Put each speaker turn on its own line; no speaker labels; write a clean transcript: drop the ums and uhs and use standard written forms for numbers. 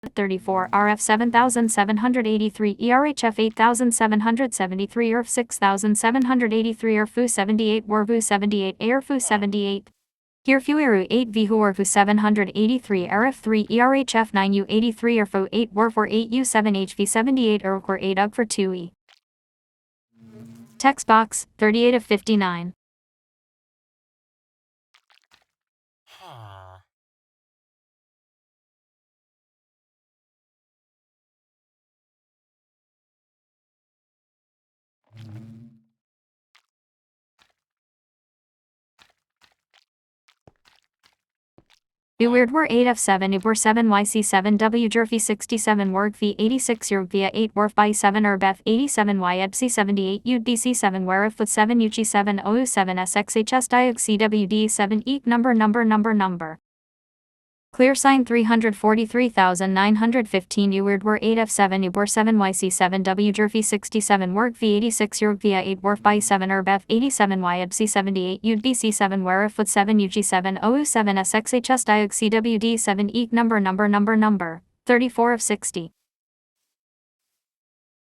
34, RF 7783, ERHF 8773, ERF 6783, ERFU 78, WERVU 78, ARFU 78. HERFU 8, VHU 783, RF3, ERHF 9U 83, ERFO 8, WERFOR 8U 7, HV 78, ERCOR 8, UG 2E. Text box, 38 of 59. Weird were 8 F7 Ubor 7 YC7 W Jerfy 67 Warg V 86 Urg via 8 Warf by 7 Urbeth 87 Y EBC 78 UDC 7 Weref with 7 UG 7 OU 7 SXHS Diog CWD 7 EEC number. Clear sign 343,915 Weird were 8 F7 Ubor 7 YC7 W Jerfy 67 Warg V 86 Urg via 8 Warf by 7 Urbeth 87 Y EBC 78 UDC 7 Weref with 7 UG 7 OU 7 SXHS Diog CWD 7 EEC number 34 of 60.